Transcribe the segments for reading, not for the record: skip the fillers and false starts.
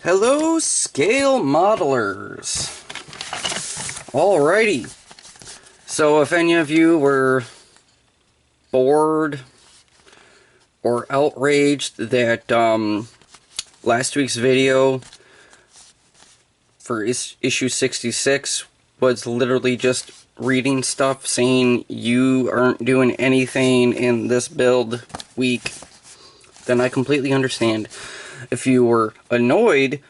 Hello, scale modelers. Alrighty. So if any of you were bored or outraged that last week's video for issue 66 was literally just reading stuff saying you aren't doing anything in this build week, then I completely understand. If you were annoyed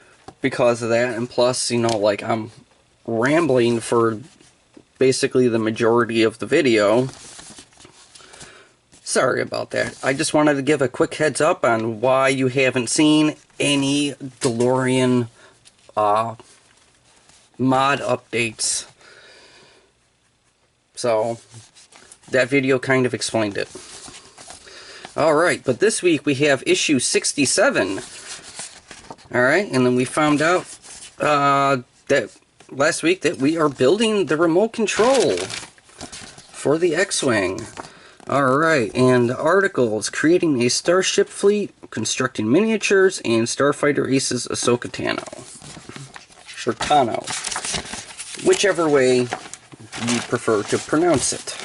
because of that, and plus, you know, like, I'm rambling for basically the majority of the video, sorry about that. I just wanted to give a quick heads up on why you haven't seen any DeLorean mod updates. So that video kind of explained it. Alright, but this week we have issue 67. Alright, and then we found out that last week that we are building the remote control for the X-Wing. Alright, and the article is creating a starship fleet, constructing miniatures, and Starfighter Aces Ahsoka Tano. Or Tano. Whichever way you prefer to pronounce it.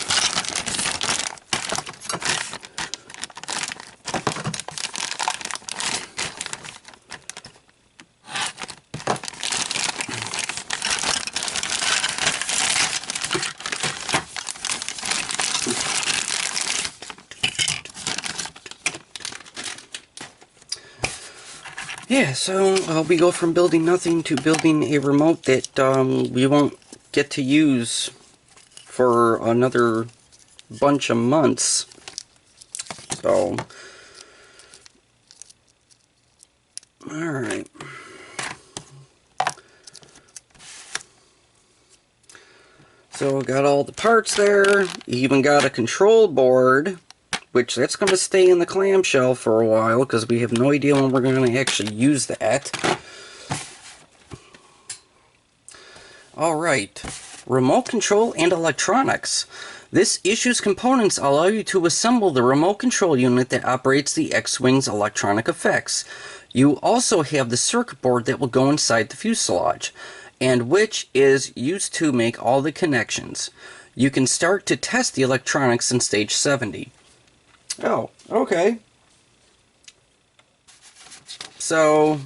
Yeah, so we go from building nothing to building a remote that we won't get to use for another bunch of months. So, alright. So, got all the parts there. Even got a control board, which that's going to stay in the clamshell for a while because we have no idea when we're going to actually use that. Alright, remote control and electronics. This issue's components allow you to assemble the remote control unit that operates the X-Wing's electronic effects. You also have the circuit board that will go inside the fuselage, and which is used to make all the connections. You can start to test the electronics in stage 70. Oh, okay. So,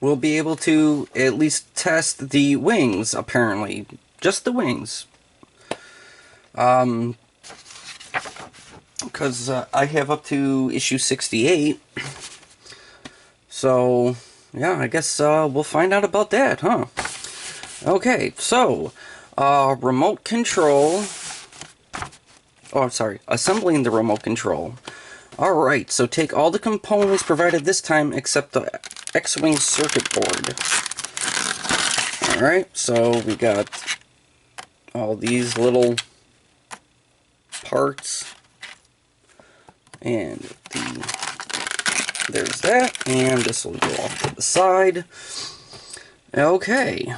we'll be able to at least test the wings, apparently. Just the wings. Because I have up to issue 68. So, yeah, I guess we'll find out about that, huh? Okay, so, remote control. Oh, sorry, assembling the remote control. Alright, so take all the components provided this time except the X-Wing circuit board. Alright, so we got all these little parts. And there's that, and this will go off to the side. Okay.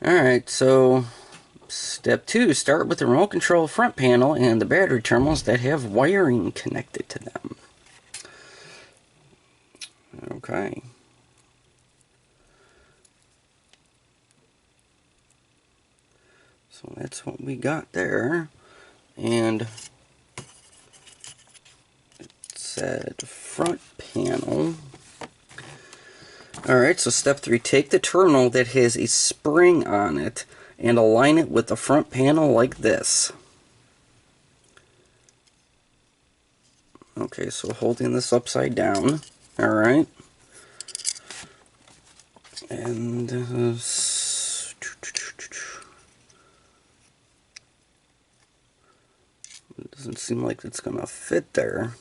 Alright, so step 2, start with the remote control front panel and the battery terminals that have wiring connected to them. Okay. So that's what we got there. And it said front panel. Alright, so step 3, take the terminal that has a spring on it and align it with the front panel like this. Okay, so holding this upside down. Alright. And it doesn't seem like it's gonna fit there.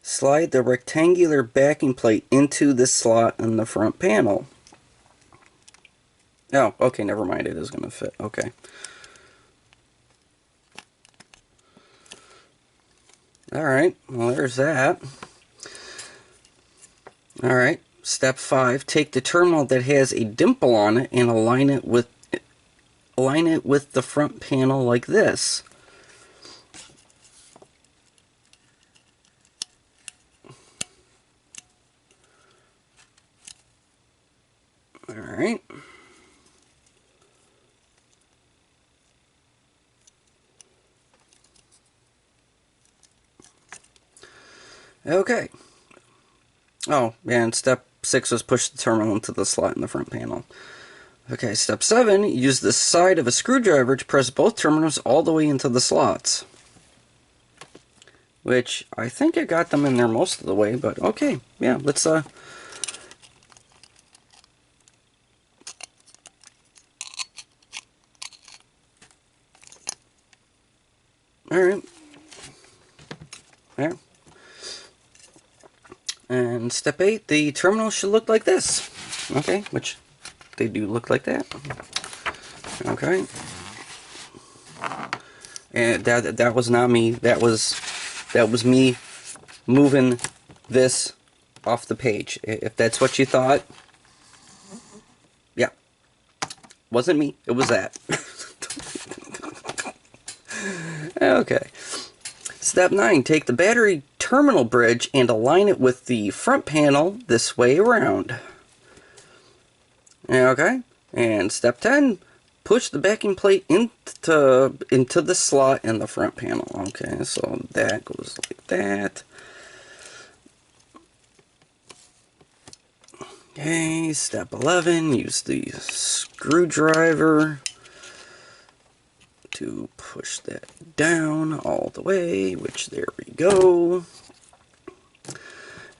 Slide the rectangular backing plate into the slot in the front panel. Oh, okay, never mind, it is going to fit. Okay. Alright, well there's that. Alright, step 5, take the terminal that has a dimple on it and align it with the front panel like this. Alright. Okay. Oh, and step 6 was push the terminal into the slot in the front panel. Okay, step 7, use the side of a screwdriver to press both terminals all the way into the slots. Which, I think I got them in there most of the way, but okay. Yeah, let's, Alright. There. And step 8, the terminal should look like this. Okay, which they do look like that. Okay. And that was not me. That was me moving this off the page. If that's what you thought, yeah. Wasn't me. It was that. Okay. Step 9, take the battery terminal bridge and align it with the front panel this way around. Okay. And step 10, push the backing plate into the slot in the front panel. Okay, so that goes like that. Okay, step 11, use the screwdriver to push that down all the way, which there we go.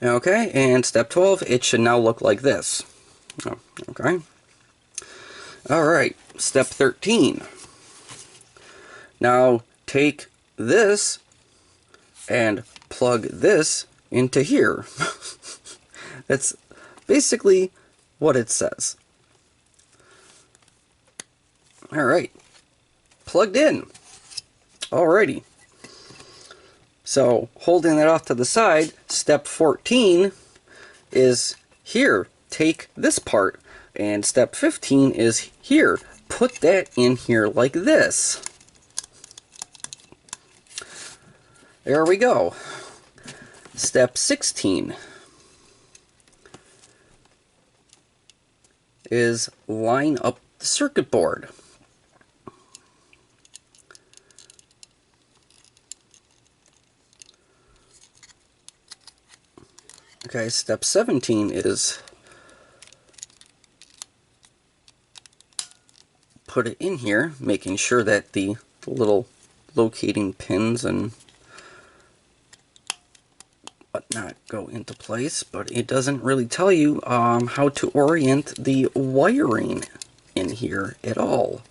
Okay, and step 12, it should now look like this. Oh, okay. Alright, step 13. Now take this and plug this into here. That's basically what it says. Alright, plugged in. Alrighty. So, holding that off to the side, step 14 is here. Take this part. And step 15 is here. Put that in here like this. There we go. Step 16 is line up the circuit board. Okay, step 17 is put it in here, making sure that the little locating pins and whatnot go into place, but it doesn't really tell you how to orient the wiring in here at all.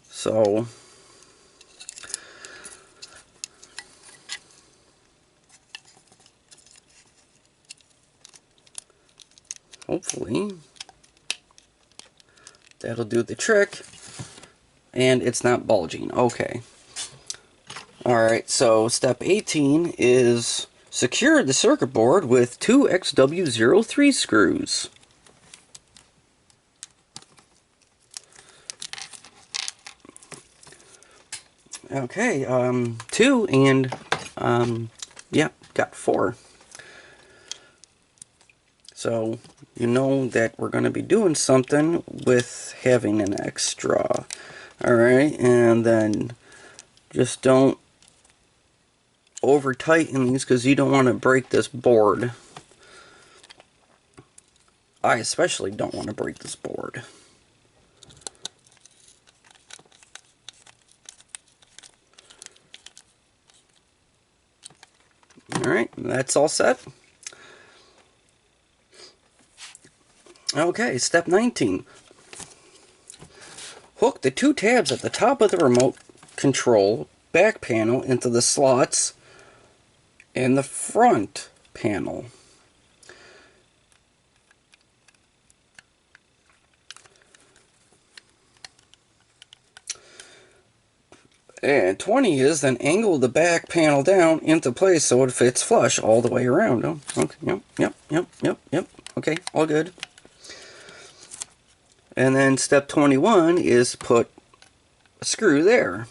So hopefully that'll do the trick, and it's not bulging. Okay. Alright, so step 18 is secure the circuit board with 2 XW03 screws. Okay, 2 and, yeah, got 4. So, you know that we're going to be doing something with having an extra. Alright, and then just don't over tighten these because you don't want to break this board. I especially don't want to break this board. Alright, that's all set. Okay, step 19. Hook the 2 tabs at the top of the remote control back panel into the slots in the front panel. And 20 is then angle the back panel down into place so it fits flush all the way around. Oh, okay, yep. Okay, all good. And then step 21 is put a screw there.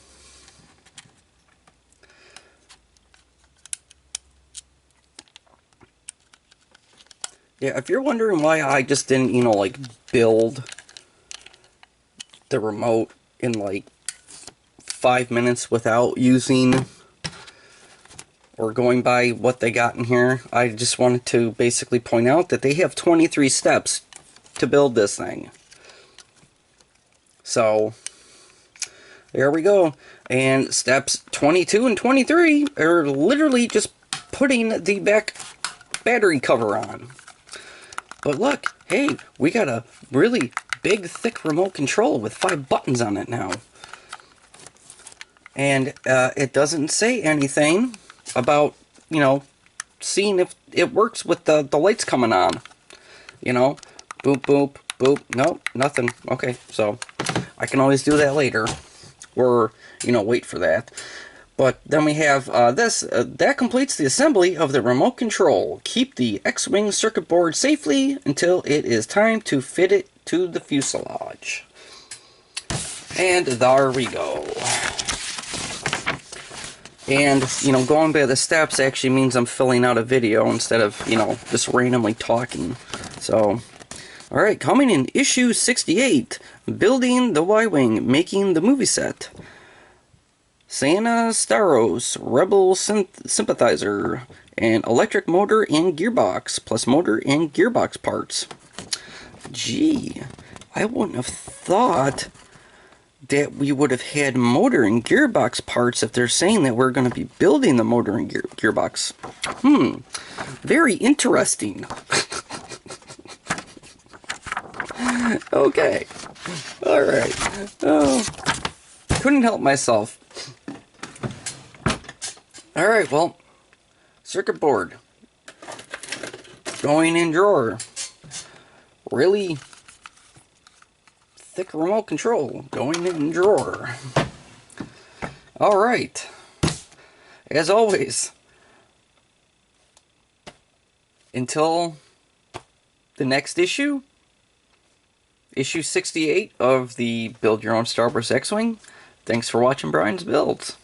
Yeah, if you're wondering why I just didn't, like, build the remote in, like, 5 minutes without using or going by what they got in here, I just wanted to basically point out that they have 23 steps to build this thing. So, there we go. And steps 22 and 23 are literally just putting the back battery cover on. But look, hey, we got a really big, thick remote control with 5 buttons on it now. And it doesn't say anything about, seeing if it works with the lights coming on. Boop, boop, boop. Nope, nothing. Okay, so I can always do that later. Or, wait for that. But then we have this. That completes the assembly of the remote control. Keep the X-Wing circuit board safely until it is time to fit it to the fuselage. And there we go. And, going by the steps actually means I'm filling out a video instead of, just randomly talking. So, alright, coming in issue 68, Building the Y-Wing, Making the Movie Set. Santa Staros, Rebel Sympathizer, and electric motor and gearbox, plus motor and gearbox parts. Gee, I wouldn't have thought that we would have had motor and gearbox parts if they're saying that we're going to be building the motor and gearbox. Very interesting. Okay. Alright. Oh, couldn't help myself. Alright, well, circuit board. Going in drawer. Really thick remote control. Going in drawer. Alright. As always, until the next issue, issue 68 of the Build Your Own Star Wars X-Wing, thanks for watching Brian's Builds.